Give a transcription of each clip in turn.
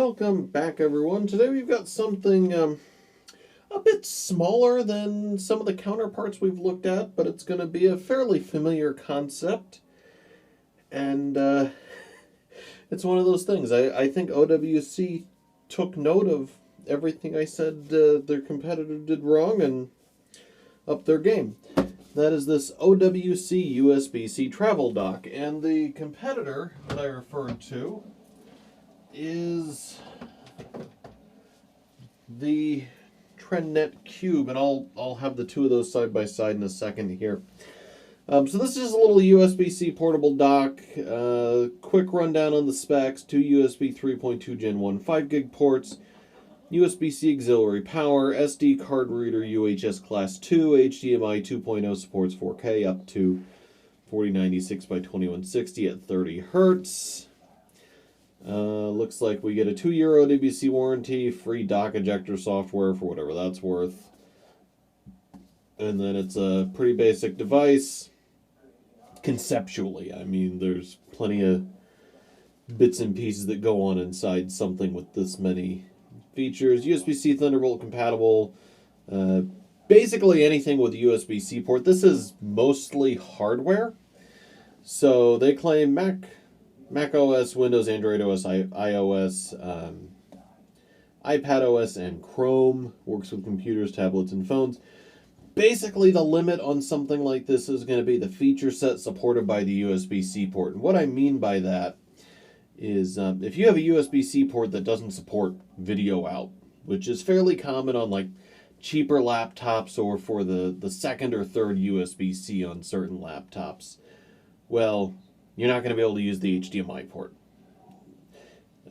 Welcome back, everyone. Today we've got something a bit smaller than some of the counterparts we've looked at, but it's going to be a fairly familiar concept. And it's one of those things. I think OWC took note of everything I said their competitor did wrong and upped their game. That is this OWC USB Travel Dock. And the competitor that I referred to is the TrendNet Cube, and I'll have the two of those side by side in a second here. So this is a little USB-C portable dock. Quick rundown on the specs: two USB 3.2 Gen 1 5 gig ports, USB-C auxiliary power, SD card reader UHS Class 2, HDMI 2.0 supports 4K up to 4096 by 2160 at 30 hertz. Looks like we get a 2-year OWC warranty, free dock ejector software for whatever that's worth. And then it's a pretty basic device. Conceptually, I mean, there's plenty of bits and pieces that go on inside something with this many features. USB-C Thunderbolt compatible. Basically anything with a USB-C port. This is mostly hardware. So they claim Mac OS, Windows, Android OS, iOS, iPad OS, and Chrome. Works with computers, tablets, and phones. Basically, the limit on something like this is going to be the feature set supported by the USB-C port. And what I mean by that is if you have a USB-C port that doesn't support video out, which is fairly common on like cheaper laptops or for the second or third USB-C on certain laptops, well, you're not going to be able to use the HDMI port.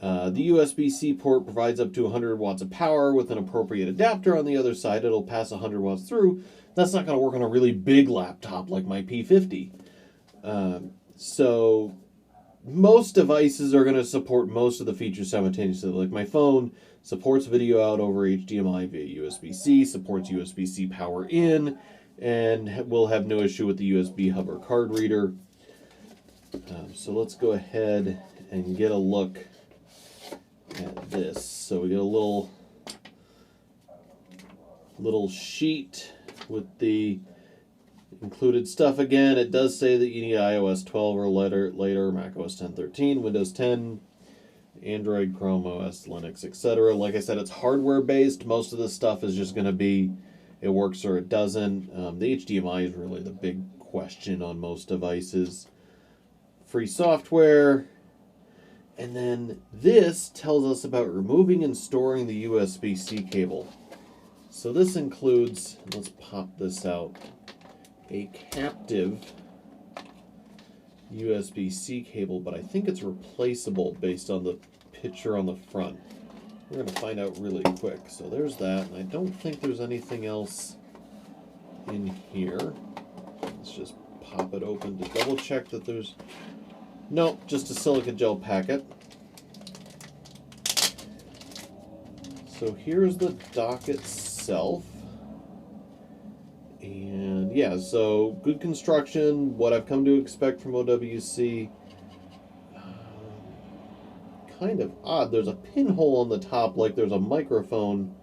The USB-C port provides up to 100 watts of power with an appropriate adapter on the other side. It'll pass 100 watts through. That's not going to work on a really big laptop like my P50. So most devices are going to support most of the features simultaneously. Like my phone supports video out over HDMI via USB-C, supports USB-C power in, and will have no issue with the USB hub or card reader. So let's go ahead and get a look at this. So we get a little sheet with the included stuff. Again, it does say that you need iOS 12 or later, Mac OS 10.13, Windows 10, Android, Chrome OS, Linux, etc. Like I said, it's hardware based. Most of this stuff is just going to be it works or it doesn't. The HDMI is really the big question on most devices. Free software. And then this tells us about removing and storing the USB-C cable. So this includes, let's pop this out, a captive USB-C cable, but I think it's replaceable based on the picture on the front. We're going to find out really quick. So there's that, and I don't think there's anything else in here. Let's just pop it open to double check that there's... Nope, just a silica gel packet. So here's the dock itself. And yeah, so good construction, what I've come to expect from OWC. Kind of odd, there's a pinhole on the top like there's a microphone,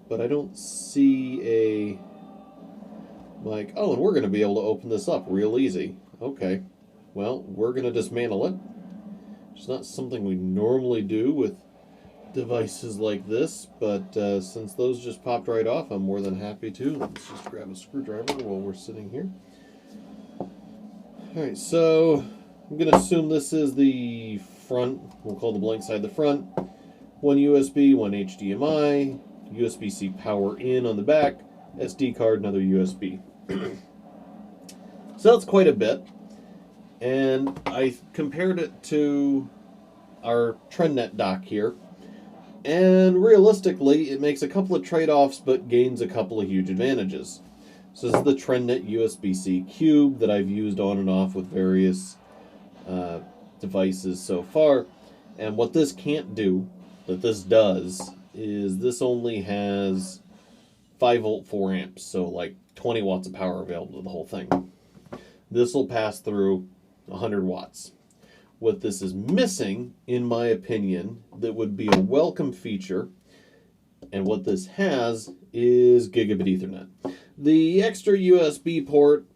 but I don't see a... like, oh, and we're going to be able to open this up real easy. Okay. Well, we're going to dismantle it. It's not something we normally do with devices like this, but since those just popped right off, I'm more than happy to. Let's just grab a screwdriver while we're sitting here. Alright, so I'm going to assume this is the front. We'll call the blank side the front. One USB, one HDMI, USB-C power in on the back, SD card, another USB. So that's quite a bit. And I compared it to our TrendNet dock here. And realistically, it makes a couple of trade-offs, but gains a couple of huge advantages. So this is the TrendNet USB-C Cube that I've used on and off with various devices so far. And what this can't do, that this does, is this only has 5 volt 4 amps. So like 20 watts of power available to the whole thing. This will pass through 100 watts. what this is missing, in my opinion, that would be a welcome feature, and what this has, is gigabit Ethernet. The extra USB port,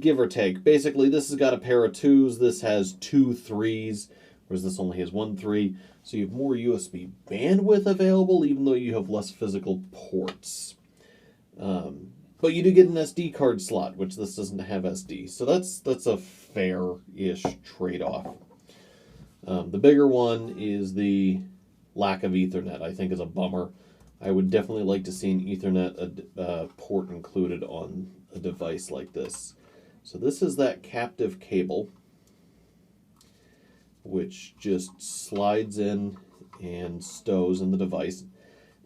give or take. Basically, this has got a pair of 2s. This has 2 3s, whereas this only has 1 3. So you have more USB bandwidth available, even though you have less physical ports. But you do get an SD card slot, which this doesn't have SD. So that's a fair-ish trade-off. The bigger one is the lack of Ethernet. I think is a bummer. I would definitely like to see an Ethernet port included on a device like this. So this is that captive cable, which just slides in and stows in the device.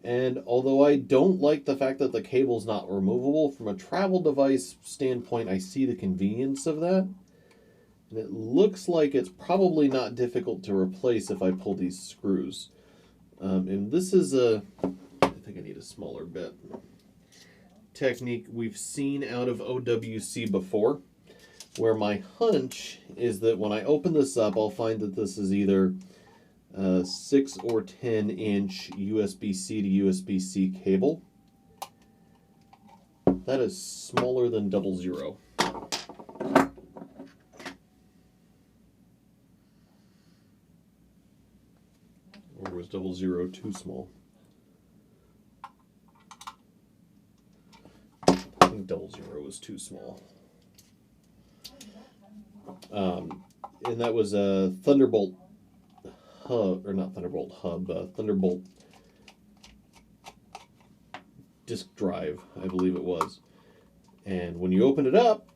And although I don't like the fact that the cable's not removable, from a travel device standpoint, I see the convenience of that. And it looks like it's probably not difficult to replace if I pull these screws. And this is I think I need a smaller bit. Technique we've seen out of OWC before, where my hunch is that when I open this up, I'll find that this is either 6 or 10 inch USB-C to USB-C cable. That is smaller than 00. Or was 00 too small? I think 00 was too small. And that was a Thunderbolt hub, or not Thunderbolt hub, Thunderbolt disk drive, I believe it was. And when you open it up,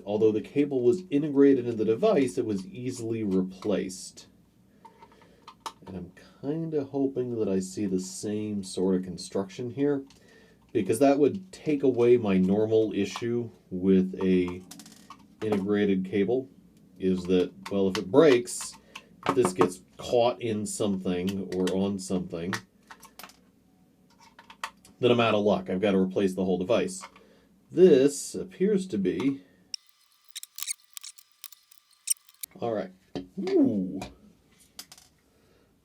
although the cable was integrated in the device, it was easily replaced. And I'm kind of hoping that I see the same sort of construction here, because that would take away my normal issue with a integrated cable, is that, well, if it breaks, if this gets caught in something or on something, then I'm out of luck. I've got to replace the whole device. This appears to be... Alright. Ooh.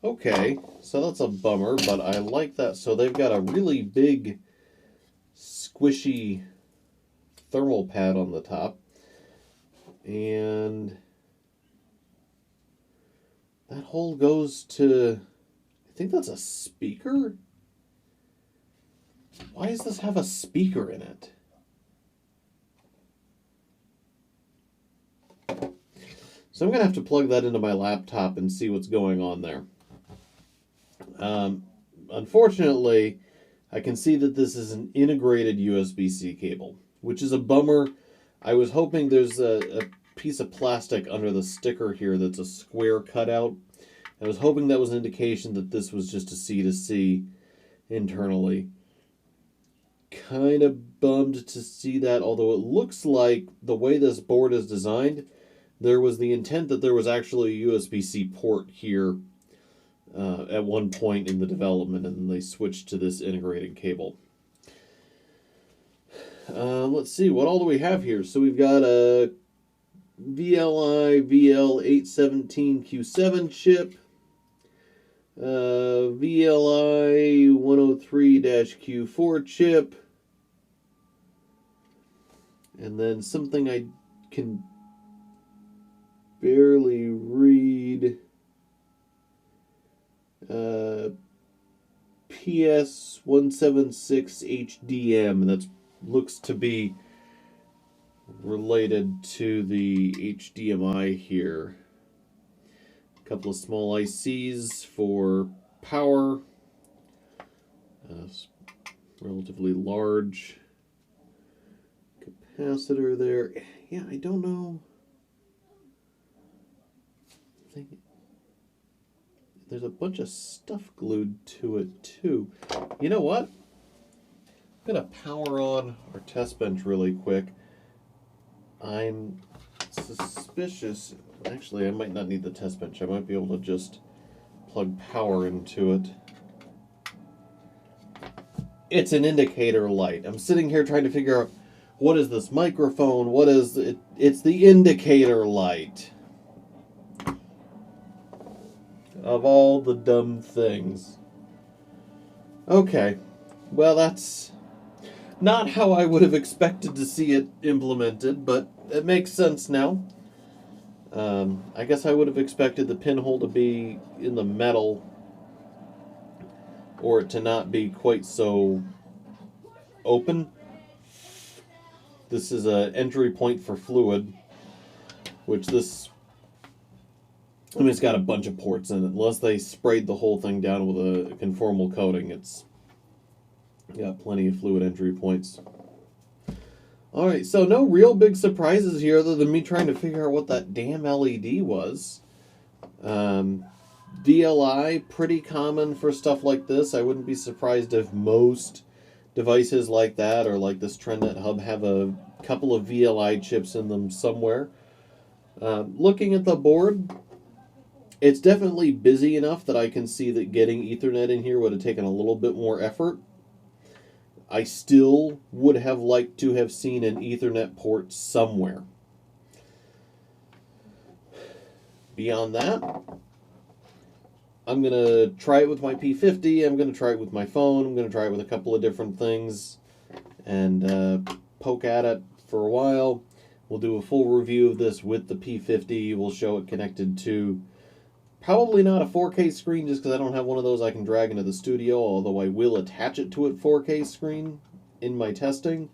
Okay, so that's a bummer, but I like that. So they've got a really big, squishy thermal pad on the top. And that hole goes to, I think that's a speaker? Why does this have a speaker in it? So I'm going to have to plug that into my laptop and see what's going on there. Unfortunately, I can see that this is an integrated USB-C cable, which is a bummer. I was hoping there's a piece of plastic under the sticker here that's a square cutout. I was hoping that was an indication that this was just a C2C internally. Kind of bummed to see that, although it looks like the way this board is designed, there was the intent that there was actually a USB-C port here at one point in the development, and they switched to this integrated cable. Let's see, what all do we have here? So we've got a VLI VL817Q7 chip, VLI 103-Q4 chip, and then something I can barely read, PS176HDM, and that looks to be related to the HDMI here. A couple of small ICs for power, relatively large capacitor there. Yeah, I don't know. There's a bunch of stuff glued to it too. You know what? I'm going to power on our test bench really quick. I'm suspicious. Actually, I might not need the test bench. I might be able to just plug power into it. It's an indicator light. I'm sitting here trying to figure out, what is this microphone? What is it? It's the indicator light. Of all the dumb things. Okay. Well, that's not how I would have expected to see it implemented, but it makes sense now. I guess I would have expected the pinhole to be in the metal, or it to not be quite so open. This is an entry point for fluid, which this, I mean, it's got a bunch of ports in it. Unless they sprayed the whole thing down with a conformal coating, it's got plenty of fluid entry points. Alright, so no real big surprises here other than me trying to figure out what that damn LED was. DLI, pretty common for stuff like this. I wouldn't be surprised if most devices like that, or like this TrendNet hub, have a couple of VLI chips in them somewhere. Looking at the board, it's definitely busy enough that I can see that getting Ethernet in here would have taken a little bit more effort. I still would have liked to have seen an Ethernet port somewhere. Beyond that, I'm going to try it with my P50, I'm going to try it with my phone, I'm going to try it with a couple of different things, and poke at it for a while. We'll do a full review of this with the P50. We'll show it connected to probably not a 4K screen, just because I don't have one of those I can drag into the studio, although I will attach it to a 4K screen in my testing.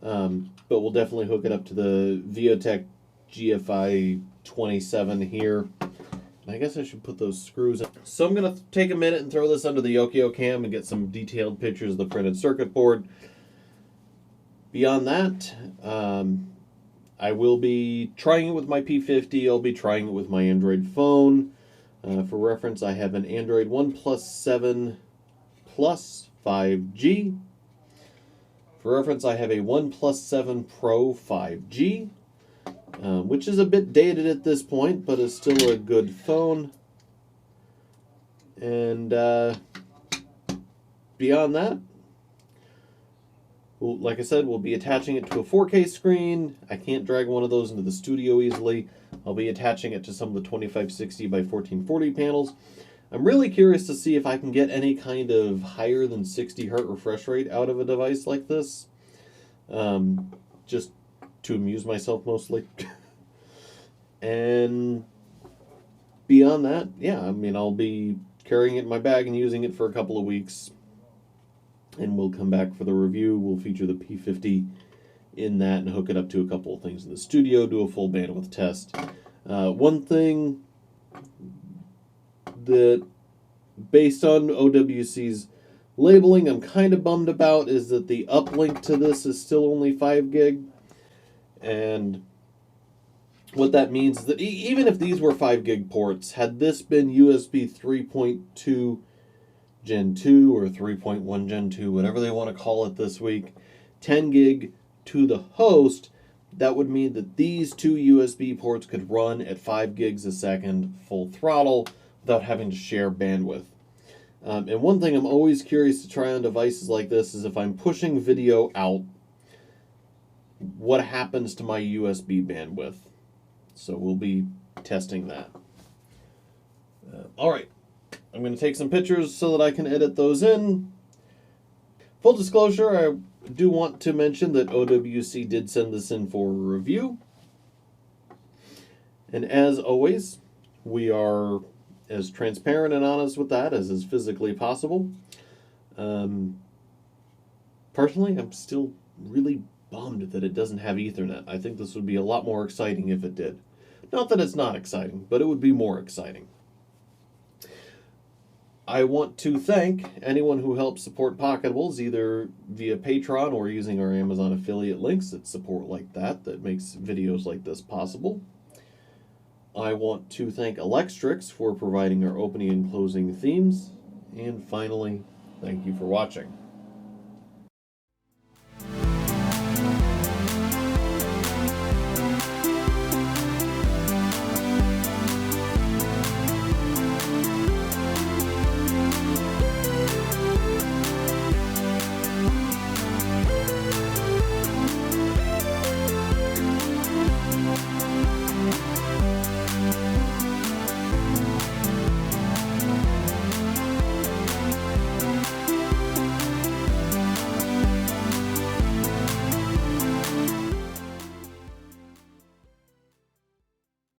But we'll definitely hook it up to the Viotech GFI 27 here. And I guess I should put those screws in. So I'm going to take a minute and throw this under the Yokio cam and get some detailed pictures of the printed circuit board. Beyond that, I will be trying it with my P50. I'll be trying it with my Android phone. For reference, I have an Android OnePlus 7 Plus 5G. For reference, I have a OnePlus 7 Pro 5G, which is a bit dated at this point, but is still a good phone. And beyond that, like I said, we'll be attaching it to a 4K screen. I can't drag one of those into the studio easily. I'll be attaching it to some of the 2560 by 1440 panels. I'm really curious to see if I can get any kind of higher than 60 Hz refresh rate out of a device like this. Just to amuse myself mostly. And beyond that, yeah, I mean, I'll be carrying it in my bag and using it for a couple of weeks. And we'll come back for the review. We'll feature the P50 in that and hook it up to a couple of things in the studio, do a full bandwidth test. One thing that, based on OWC's labeling, I'm kind of bummed about is that the uplink to this is still only 5 gig. And what that means is that even if these were 5 gig ports, had this been USB 3.2 Gen 2 or 3.1 Gen 2, whatever they want to call it this week, 10 gig to the host, that would mean that these two USB ports could run at 5 gigs a second full throttle without having to share bandwidth. And one thing I'm always curious to try on devices like this is if I'm pushing video out, what happens to my USB bandwidth? So we'll be testing that. All right. I'm going to take some pictures so that I can edit those in. Full disclosure, I do want to mention that OWC did send this in for a review. And as always, we are as transparent and honest with that as is physically possible. Personally, I'm still really bummed that it doesn't have Ethernet. I think this would be a lot more exciting if it did. Not that it's not exciting, but it would be more exciting. I want to thank anyone who helps support Pocketables, either via Patreon or using our Amazon affiliate links that support like that makes videos like this possible. I want to thank Electrix for providing our opening and closing themes. And finally, thank you for watching.